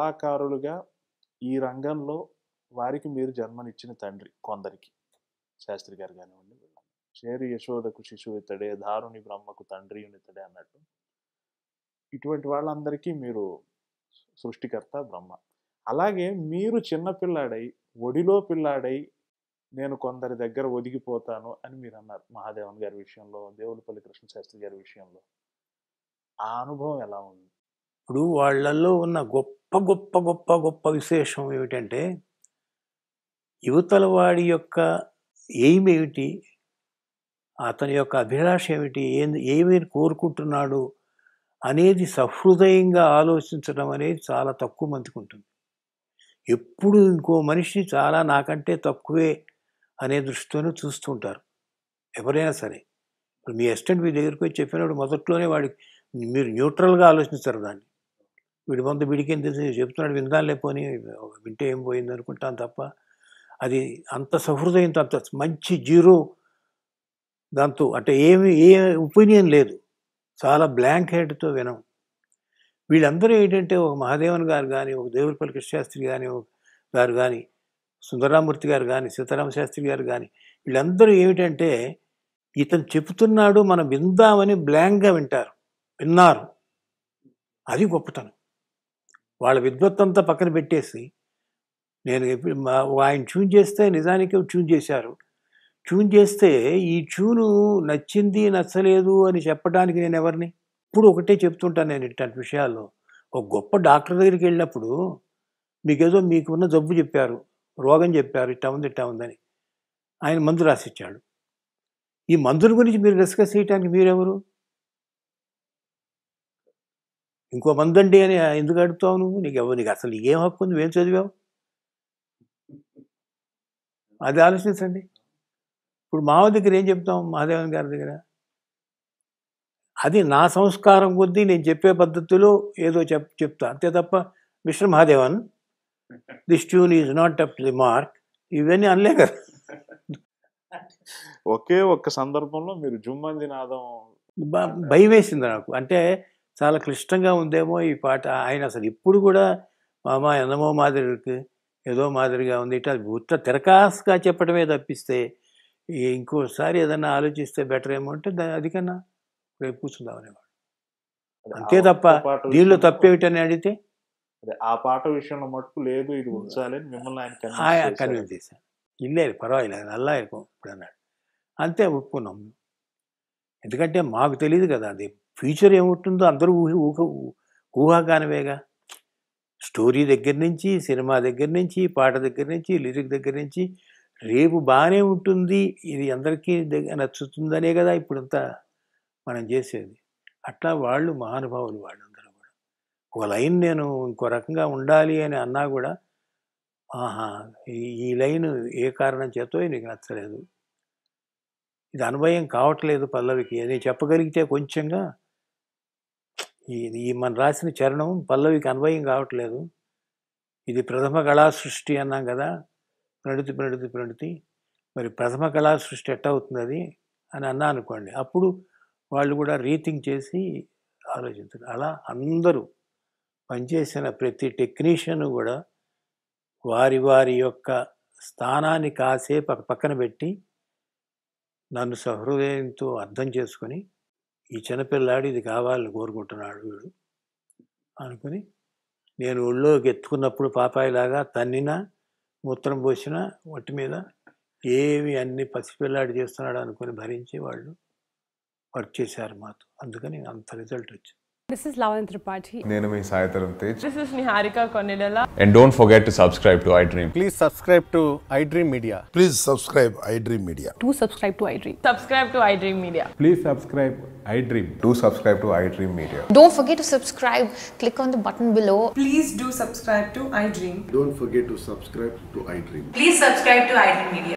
కళాకారులుగా ఈ రంగంలో వారికి మీరు జన్మనిచ్చిన తండ్రి కొందరికి. శాస్త్రి గారు కానివ్వండి, చేరి యశోదకు శిశువు ఇతడే, దారుని బ్రహ్మకు తండ్రియునితడే అన్నట్టు ఇటువంటి వాళ్ళందరికీ మీరు సృష్టికర్త బ్రహ్మ. అలాగే మీరు చిన్న పిల్లాడై, ఒడిలో పిల్లాడై నేను కొందరి దగ్గర ఒదిగిపోతాను అని మీరు అన్నారు మహాదేవన్ గారి విషయంలో, దేవులపల్లి కృష్ణశాస్త్రి గారి విషయంలో. ఆ అనుభవం ఎలా ఉంది? ఇప్పుడు వాళ్ళల్లో ఉన్న గొప్ప గొప్ప గొప్ప గొప్ప విశేషం ఏమిటంటే, యువతల వాడి యొక్క ఎయిమ్ ఏమిటి, అతని యొక్క అభిలాష ఏమిటి, ఏమి కోరుకుంటున్నాడు అనేది సహృదయంగా ఆలోచించడం అనేది చాలా తక్కువ మందికి ఉంటుంది. ఎప్పుడు ఇంకో మనిషి చాలా నాకంటే తక్కువే అనే దృష్టితోనే చూస్తుంటారు ఎవరైనా సరే. ఇప్పుడు మీ అసిస్టెంట్ మీ దగ్గరికి వచ్చి చెప్పినప్పుడు మొదట్లోనే వాడికి మీరు న్యూట్రల్గా ఆలోచిస్తారు దాన్ని. వీడి ముందు వీడికి ఏం తెలిసి చెప్తున్నాడు విందాలు లేకపోని వింటే ఏం పోయింది అనుకుంటాను తప్ప, అది అంత సహృదయంతో అంత మంచి జీరో దాంతో అంటే ఏ ఒపీనియన్ లేదు, చాలా బ్లాంక్ హెడ్తో వినం. వీళ్ళందరూ ఏంటంటే ఒక మహాదేవన్ గారు కానీ, ఒక దేవులపల్లి కృష్ణశాస్త్రి కానీ గారు కానీ, సుందరరామూర్తి గారు కానీ, సీతారామ శాస్త్రి గారు కానీ, వీళ్ళందరూ ఏమిటంటే ఇతను చెబుతున్నాడు మనం విందామని బ్లాంక్గా విన్నారు. అది గొప్పతనం. వాళ్ళ విద్వత్తంతా పక్కన పెట్టేసి నేను ఆయన ట్యూన్ చేస్తే నిజానికి ట్యూన్ చేశారు. ట్యూన్ చేస్తే ఈ ట్యూను నచ్చింది నచ్చలేదు అని చెప్పడానికి నేను ఎవరిని? ఇప్పుడు ఒకటే చెప్తుంటాను నేను ఇట్లాంటి విషయాల్లో. ఒక గొప్ప డాక్టర్ దగ్గరికి వెళ్ళినప్పుడు మీకున్న జబ్బు చెప్పారు, రోగం చెప్పారు, ఇట్టా ఉందని ఆయన మందు రాసిచ్చాడు. ఈ మందుల గురించి మీరు డిస్కస్ చేయడానికి మీరెవరు? ఇంకో మందండి అని ఎందుకు అడుగుతావు నువ్వు? నీకు అసలు ఏం హక్కు ఉంది? నువ్వేం చదివావు? అది ఆలోచించండి. ఇప్పుడు మావ దగ్గర ఏం చెప్తాం, మహాదేవన్ గారి దగ్గర అది నా సంస్కారం కొద్దీ నేను చెప్పే పద్ధతిలో ఏదో చెప్తా అంతే తప్ప mister Mahadevan this tune is not up the mark ఇవన్నీ అనలే కదా. ఒకే ఒక్క సందర్భంలో మీరు జుమ్మంది నాదం భయం వేసింది నాకు. అంటే చాలా క్లిష్టంగా ఉందేమో ఈ పాట. ఆయన అసలు ఇప్పుడు కూడా మామ ఎన్నమో మాదిరికి ఏదో మాదిరిగా ఉంది ఇట్లా ఉత్త తిరకాసుగా చెప్పడమే తప్పిస్తే ఇంకోసారి ఏదన్నా ఆలోచిస్తే బెటర్ ఏమో అంటే అది కన్నా రేపు కూర్చుందామనేవాడు. అంతే తప్ప దీనిలో తప్పేమిటని అడిగితే ఆ పాట విషయంలో మటుకు లేదు ఇది ఉంచాలని మిమ్మల్ని ఆయన కన్విన్స్ చేశాను. ఇల్లే పర్వాలేదు అల్లా ఇప్పుడు అన్నాడు. అంతే ఒప్పుకున్నాం. ఎందుకంటే మాకు తెలియదు కదా అది ఫ్యూచర్ ఏముంటుందో, అందరూ ఊహాగానవేగా. స్టోరీ దగ్గర నుంచి, సినిమా దగ్గర నుంచి, పాట దగ్గర నుంచి, లిరిక్ దగ్గర నుంచి రేపు బాగానే ఉంటుంది, ఇది అందరికీ నచ్చుతుందనే కదా ఇప్పుడంతా మనం చేసేది. అట్లా వాళ్ళు మహానుభావులు వాళ్ళందరూ కూడా. ఒక లైన్ నేను ఇంకో రకంగా ఉండాలి అని అన్నా కూడా ఆహా ఈ లైన్ ఏ కారణం చేతో నీకు నచ్చలేదు, ఇది అన్వయం కావట్లేదు పల్లవికి అని చెప్పగలిగితే కొంచెంగా ఈ మన రాసిన చరణం పల్లవికి అన్వయం కావట్లేదు, ఇది ప్రథమ కళా సృష్టి అన్నాం కదా, ప్రణితి మరి ప్రథమ కళా సృష్టి ఎట్ట అవుతుంది అది అని అన్నా అనుకోండి, అప్పుడు వాళ్ళు కూడా రీథింక్ చేసి ఆలోచించారు. అలా అందరూ పనిచేసిన ప్రతి టెక్నీషియన్ కూడా వారి వారి యొక్క స్థానాన్ని కాసేపు పక్కన పెట్టి నన్ను సహృదయంతో అర్థం చేసుకొని ఈ చిన్నపిల్లాడు ఇది కావాలని కోరుకుంటున్నాడు వీడు అనుకుని నేను ఒళ్ళోకి ఎత్తుకున్నప్పుడు పాపాయిలాగా తన్నినా మూత్రం పోసిన ఒట్టి మీద ఏమి అన్ని పసిపిల్లాడు చేస్తున్నాడు అనుకుని భరించి వాళ్ళు వర్క్ చేశారు మాతో. అందుకని అంత రిజల్ట్ వచ్చింది. This is Lavan Tripathi. నేను మీ Sai Dharam Tej. This is Niharika Konilala. And don't forget to subscribe to iDream. Please subscribe to iDream Media. Please subscribe iDream Media. Do subscribe to iDream. Subscribe to iDream Media. Please subscribe iDream. Do subscribe to iDream Media. Don't forget to subscribe. Click on the button below. Please do subscribe to iDream. Don't forget to subscribe to iDream. Please subscribe to iDream Media.